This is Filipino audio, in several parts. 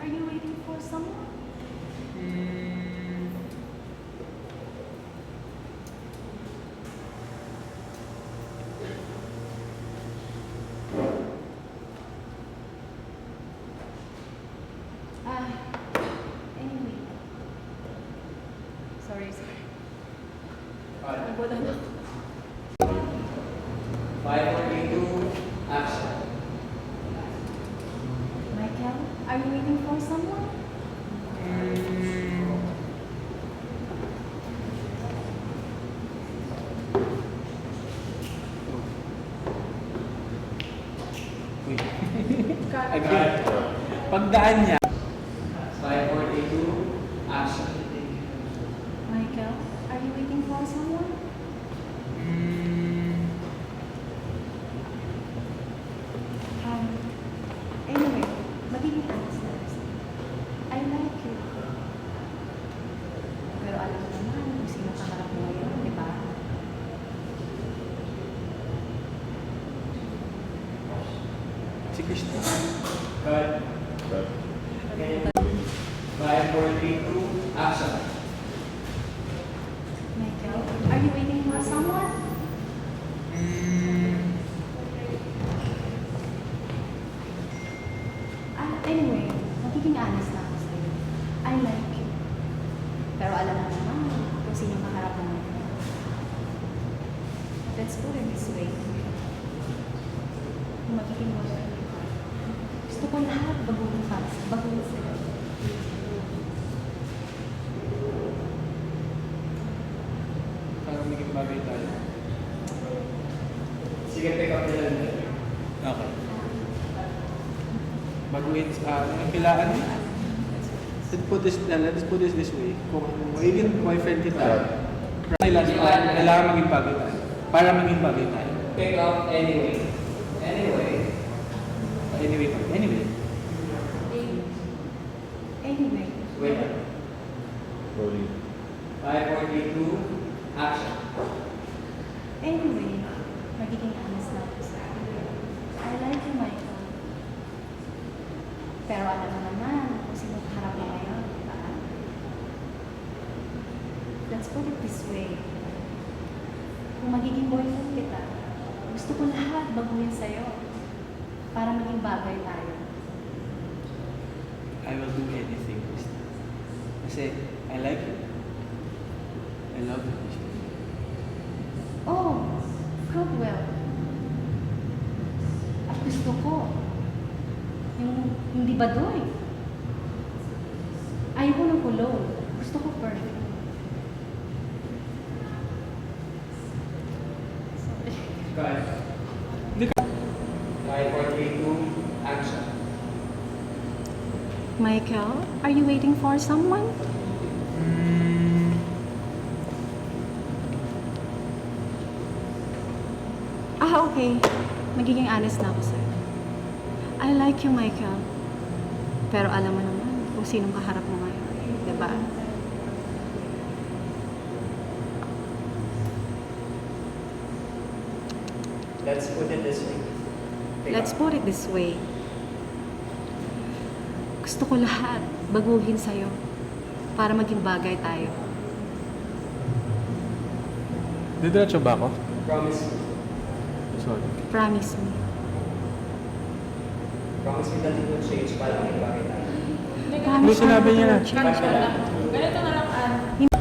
Are you waiting for someone? Anyway. Sorry. Nabola na. 5, 4, 3, 2, action. Michael, are you waiting for someone? Uy. Cut. Agad. Pagdaan niya. 5, 4, 3, 2, action. Michael, are you waiting for someone? Anyway, magiging honest na lang sa'yo. I like you. Pero alam mo naman kung sino kaharap mo ngayon, di ba? Si Krista. Cut. 5, 4, 3, 2, action. Michael, are you waiting for someone? Anyway, magiging honest na ako sa'yo. I like you. Pero alam mo naman kung sino kaharap mo ngayon. Let's put it this way. Kung magiging boyfriend kita, gusto ko lahat baguhin sa'yo. Para maging bagay tayo. Sige, pick up nila. Okay. Baguhin ang pilaan niya. Let's put this this way. Kung magiging boyfriend kita, kailangan maging bagay tayo. Para maging bagay tayo. Pick up anyway. Anyway. Anyway. Anyway, Wait. 5, 4, 3, 2, action. anyway, magiging honest na ako sa'yo. I like you, Michael. Pero alam mo naman kung sino kaharap mo ngayon, di ba? Let's put it this way. Kung magiging boyfriend kita, gusto ko lahat baguhin sa'yo para maging bagay tayo. I will do anything, Krista. Kasi I like you. I love you, Krista. Oh, Cromwell. At gusto ko, yung hindi badoy. Ayoko ng kulong. Gusto ko perfect. Sorry. Cut. Hindi ka. 5, 4, 3, 2, action. Michael, are you waiting for someone? Okay. Magiging honest na ako sa'yo. I like you, Michael. Pero alam mo naman kung sinong kaharap mo ngayon. Diba? Let's put it this way. Let's put it this way. Gusto ko lahat baguhin sa'yo para maging bagay tayo. Didiretso ba ako? Promise me. Sorry. Promise me. Promise me that it will change para maging bagay tayo. Ano sinabi niya na? Change ka lang. Ganito na lang, 5,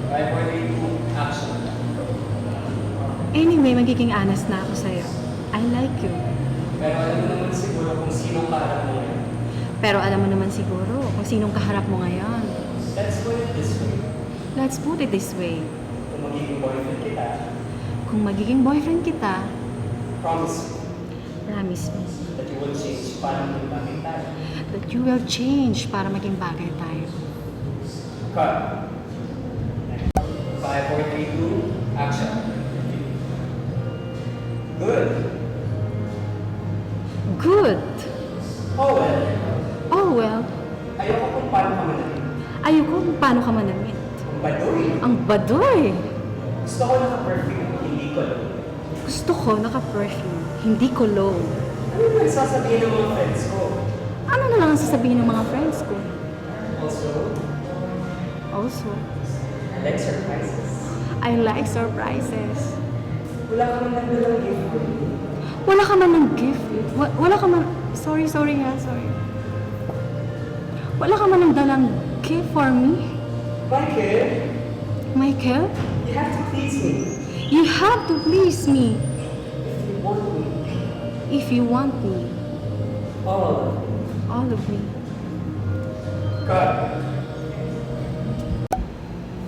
4, 3, 2, action. Anyway, magiging honest na ako sa'yo. I like you. Pero alam mo naman siguro kung sinong kaharap mo ngayon. Pero alam mo naman siguro kung sinong kaharap mo ngayon. Let's put it this way. Let's put it this way. Kung magiging boyfriend kita, Kung magiging boyfriend kita, promise me promise me that you will change para maging bagay tayo. that you will change para maging bagay tayo. Cut. 5, 4, 3, 2, action. Good. Good. Oh well. Oh well, Ayoko kung paano ka manamit. ayoko kung paano ka manamit. Ang baduy. Ang badoy. Gusto ko naka-perfume, hindi ko lang. Gusto ko naka-perfume, hindi cologne. Ano naman sasabihin ng mga friends ko? Ano na lang ang bang sasabihin ng mga friends ko? Also, Also, I like surprises. I like surprises. Wala ka man nagdalang gift for me. Wala ka man ng gift. Wala ka man... Sorry ha, sorry. Wala ka man ng dalang gift for me? Michael, Michael, you have to please me. you have to please me If you want me, if you want me. all of me. All of me. Cut.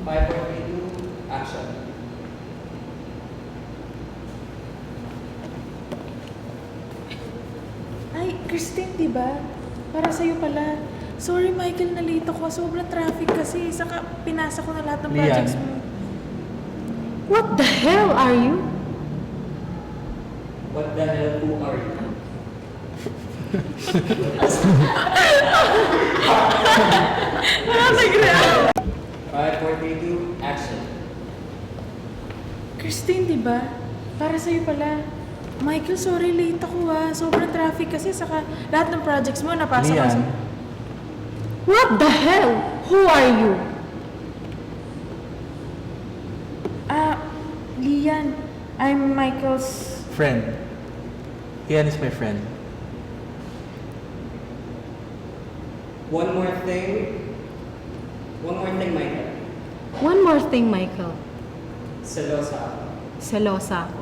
5.32, action. Ay, Christine, di ba? Para sa'yo pala. Sorry, Michael, na-late ako. Sobrang traffic kasi. Saka pinasa ko na lahat ng Lian. projects mo. What the hell are you? What the hell, who are you? Nag-react! 5.32, action. Christine, di ba? Para sa'yo pala. Michael, sorry, late ako Sobrang traffic kasi. Saka lahat ng projects mo napasa ko sa... Lian. What the hell? Who are you? Lian. I'm Michael's... Friend. Ian is my friend. One more thing, Michael. One more thing, Michael. Selosa ako. Selosa ako.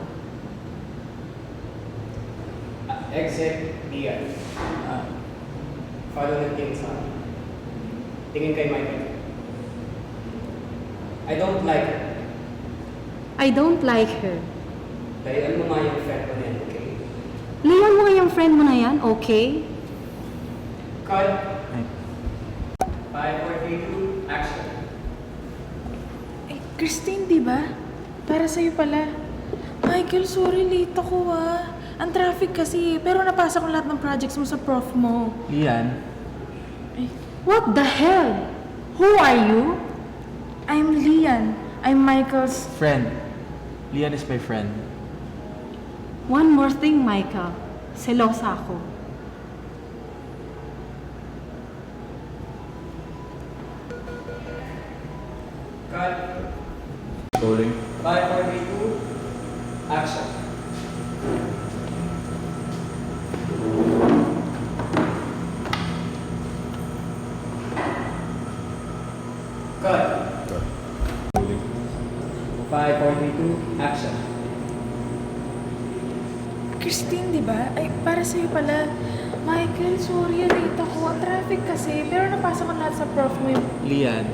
Exit, Dian. Follow ng tingin sa akin. Tingin kay Michael. I don't like her. I don't like her. Dahil mo nga yung friend ko na yan, okay? Leon mo nga yung friend mo na yan, okay? Cut. Ay. 5.32, action. Eh, Christine, di ba? Para sa'yo pala. Michael, sorry, late ako Ang traffic kasi. Pero napasa ko lahat ng projects mo sa prof mo. Lian. What the hell? Who are you? I'm Lian. I'm Michael's... Friend. Lian is my friend. One more thing, Michael. Selosa ako. Cut. Rolling. 5.32, action. Cut. 5.32, action. Christine, di ba? Ay, para sa'yo pala. Michael, sorry, late ako. Ang traffic kasi. Pero napasa ko lahat sa prof mo yung... Lian.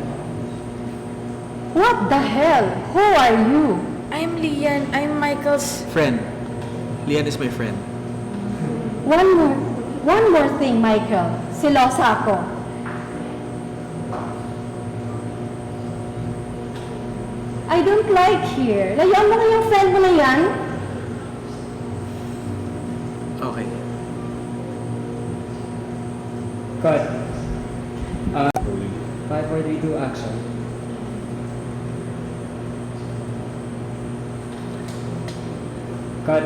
What the hell? Who are you? I'm Lian. I'm Michael's... Friend. Lian is my friend. One more thing, Michael. Selosa ako. I don't like here. Layuan mo na yung friend mo na yan. Okay. Cut. 5.32, action. Cut.